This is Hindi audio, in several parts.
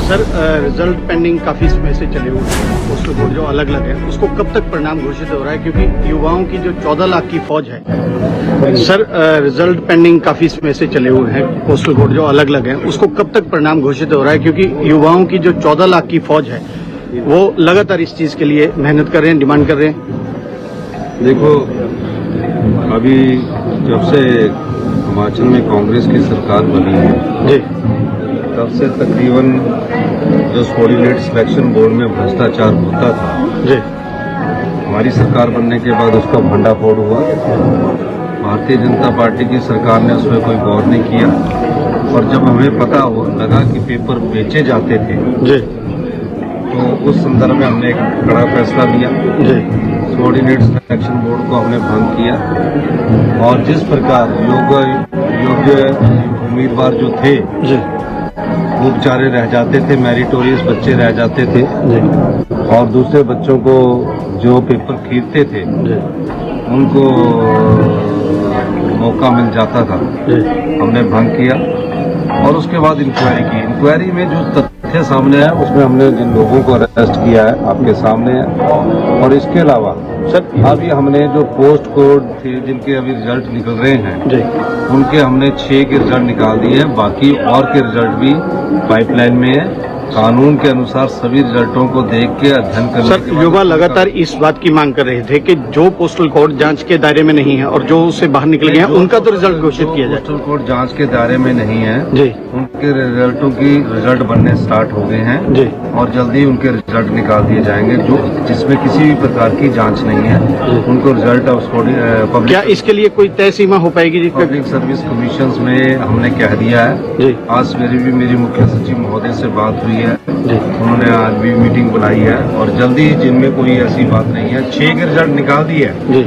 सर रिजल्ट पेंडिंग काफी समय से चले हुए हैं। पोस्टल कोड जो अलग अलग है उसको कब तक परिणाम घोषित हो रहा है, क्योंकि युवाओं की जो 14 लाख की फौज है। सर रिजल्ट पेंडिंग काफी समय से चले हुए हैं। पोस्टल कोड जो अलग अलग है उसको कब तक परिणाम घोषित हो रहा है, क्योंकि युवाओं की जो 14 लाख की फौज है वो लगातार इस चीज के लिए मेहनत कर रहे हैं, डिमांड कर रहे हैं। देखो, अभी जब से हिमाचल में कांग्रेस की सरकार बनी है जी, तब से तकरीबन जो कोऑर्डिनेट सिलेक्शन बोर्ड में भ्रष्टाचार होता था जी, हमारी सरकार बनने के बाद उसका भंडाफोड़ हुआ। भारतीय जनता पार्टी की सरकार ने उसमें कोई गौर नहीं किया और जब हमें पता लगा कि पेपर बेचे जाते थे जी, तो उस संदर्भ में हमने एक कड़ा फैसला लिया। जी, कोऑर्डिनेट सिलेक्शन बोर्ड को हमने भंग किया और जिस प्रकार योग्य उम्मीदवार जो थे जी, वो बेचारे रह जाते थे, मेरिटोरियस बच्चे रह जाते थे जी, और दूसरे बच्चों को जो पेपर खरीदते थे जी, उनको मौका मिल जाता था। जी, हमने भंग किया और उसके बाद इंक्वायरी की। इंक्वायरी में जो तथ्य सामने आया उसमें हमने जिन लोगों को अरेस्ट किया है आपके सामने है। और इसके अलावा सर अभी हमने जो पोस्ट कोड थे जिनके अभी रिजल्ट निकल रहे हैं जी, उनके हमने 6 के रिजल्ट निकाल दिए हैं, बाकी और के रिजल्ट भी पाइपलाइन में है। कानून के अनुसार सभी रिजल्टों को देख के अध्ययन करने सर के बाद युवा लगातार इस बात की मांग कर रहे थे कि जो पोस्टल कोड जांच के दायरे में नहीं है और जो उससे बाहर निकल गए हैं उनका तो रिजल्ट घोषित किया जाए। पोस्टल कोड जांच के दायरे में नहीं है जी, उनके रिजल्टों की रिजल्ट बनने स्टार्ट हो गए हैं जी, और जल्दी उनके रिजल्ट निकाल दिए जाएंगे। जो जिसमें किसी भी प्रकार की जांच नहीं है उनको रिजल्ट क्या इसके लिए कोई तय सीमा हो पाएगी जी? पब्लिक सर्विस कमीशन में हमने कह दिया है। जी, आज सवेरे भी मेरी मुख्य सचिव महोदय से बात हुई है, जी, उन्होंने आज भी मीटिंग बुलाई है और जल्दी जिनमें कोई ऐसी बात नहीं है 6 के रिजल्ट निकाल दिए हैं जी।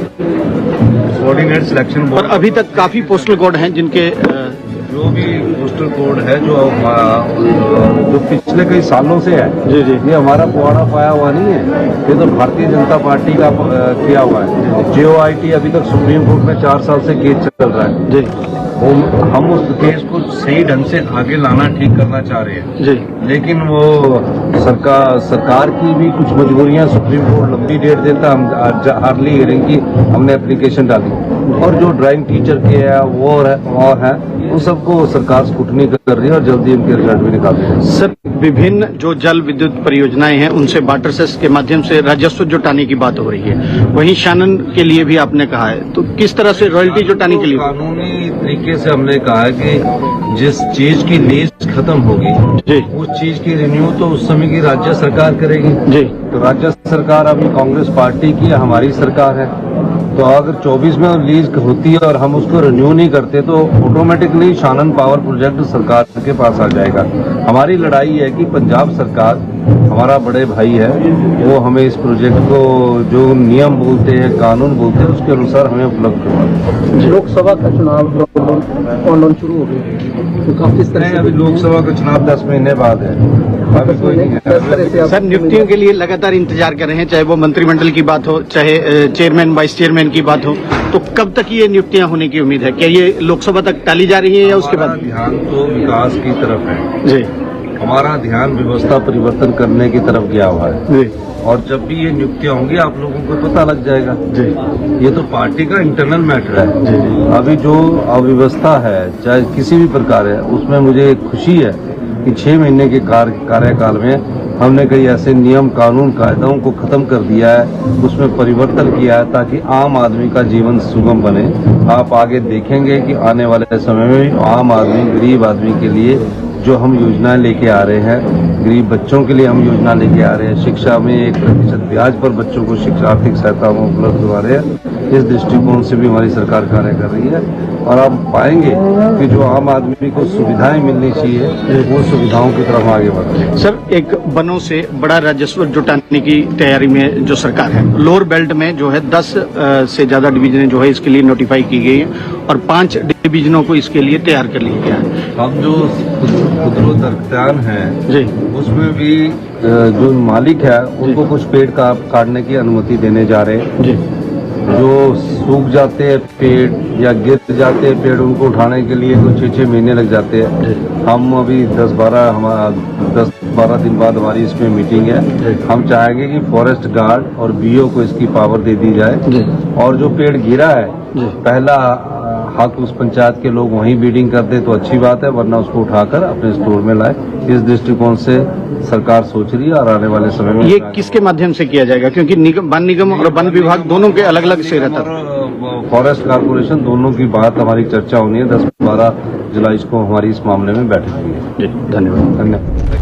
कोऑर्डिनेट सिलेक्शन और बोर्ड। अभी तक काफी पोस्टल कोड हैं जिनके जो भी पोस्टल कोड है जो पिछले कई सालों से है, जी, जी, ये हमारा पुराना पाया हुआ नहीं है, ये तो भारतीय जनता पार्टी का किया हुआ है। JOIT अभी तक सुप्रीम कोर्ट में 4 साल से केस चल रहा है। जी, हम उस केस को सही ढंग से आगे लाना, ठीक करना चाह रहे हैं, जी, लेकिन वो सरकार की भी कुछ मजबूरियां, सुप्रीम कोर्ट लंबी डेट देता। हम अर्ली हियरिंग की हमने एप्लीकेशन डाली और जो ड्राइंग टीचर के है वो है उन सबको सरकार स्क्रूटनी कर रही है और जल्दी उनके रिजल्ट भी निकाल रही है। सर विभिन्न जो जल विद्युत परियोजनाएं हैं उनसे वाटर सेस के माध्यम से राजस्व जुटाने की बात हो रही है, वहीं शानन के लिए भी आपने कहा है, तो किस तरह से रॉयल्टी जुटाने के लिए? कानूनी तरीके से हमने कहा है कि जिस चीज की लीज खत्म होगी जी, उस चीज की रिन्यू तो उस समय की राज्य सरकार करेगी। जी, तो राज्य सरकार अभी कांग्रेस पार्टी की हमारी सरकार है, तो अगर 24 में लीज होती है और हम उसको रिन्यू नहीं करते तो ऑटोमेटिकली शानन पावर प्रोजेक्ट सरकार के पास आ जाएगा। हमारी लड़ाई है कि पंजाब सरकार हमारा बड़े भाई है, वो हमें इस प्रोजेक्ट को जो नियम बोलते हैं, कानून बोलते हैं, उसके अनुसार हमें उपलब्ध करवाए। लोकसभा का चुनाव ऑनलाइन शुरू हो गया तो काफी नहीं, अभी लोकसभा का चुनाव 10 महीने बाद है, अभी कोई नहीं है। सर नियुक्तियों के लिए लगातार इंतजार कर रहे हैं, चाहे वो मंत्रिमंडल की बात हो, चाहे चेयरमैन वाइस चेयरमैन की बात हो, तो कब तक ये नियुक्तियां होने की उम्मीद है? क्या ये लोकसभा तक टाली जा रही है या उसके बाद? ध्यान तो विकास की तरफ है जी, हमारा ध्यान व्यवस्था परिवर्तन करने की तरफ गया हुआ है जी, और जब भी ये नियुक्तियां होंगी आप लोगों को पता लग जाएगा। जी, ये तो पार्टी का इंटरनल मैटर है। जी, अभी जो अव्यवस्था है चाहे किसी भी प्रकार है उसमें मुझे खुशी है कि 6 महीने के कार्यकाल में हमने कई ऐसे नियम, कानून, कायदों को खत्म कर दिया है, उसमें परिवर्तन किया है ताकि आम आदमी का जीवन सुगम बने। आप आगे देखेंगे कि आने वाले समय में भी आम आदमी, गरीब आदमी के लिए जो हम योजनाएं लेके आ रहे हैं, गरीब बच्चों के लिए हम योजना लेके आ रहे हैं, शिक्षा में 1% ब्याज पर बच्चों को शिक्षा आर्थिक सहायता हम उपलब्ध करवा रहे हैं। इस दृष्टिकोण से भी हमारी सरकार कार्य कर रही है और आप पाएंगे कि जो आम आदमी को सुविधाएं मिलनी चाहिए वो सुविधाओं की तरफ आगे बढ़ रही है। सर एक वनों से बड़ा राजस्व जुटाने की तैयारी में जो सरकार है, लोअर बेल्ट में जो है 10 से ज्यादा डिवीजनें जो है इसके लिए नोटिफाई की गई है और 5 डिवीजनों को इसके लिए तैयार कर लिया गया है। अब जो खुदरो दरख्तान है जी, उसमें भी जो मालिक है उनको कुछ पेड़ काटने की अनुमति देने जा रहे हैं। जी, जो सूख जाते हैं पेड़ या गिर जाते हैं पेड़, उनको उठाने के लिए तो 6-6 महीने लग जाते हैं। हम अभी 10-12 दिन बाद हमारी इसमें मीटिंग है। हम चाहेंगे कि फॉरेस्ट गार्ड और बीओ को इसकी पावर दे दी जाए, और जो पेड़ गिरा है पहला हक उस पंचायत के लोग वहीं बीडिंग कर दे तो अच्छी बात है, वरना उसको उठाकर अपने स्टोर में लाए। इस दृष्टिकोण से सरकार सोच रही है, और आने वाले समय में ये किसके माध्यम से किया जाएगा, क्योंकि वन निगम और वन विभाग दोनों के अलग अलग से रहता है। फॉरेस्ट कारपोरेशन दोनों की बात हमारी चर्चा होनी है। 10-12 जुलाई को हमारी इस मामले में बैठक हुई है। जी धन्यवाद। धन्यवाद।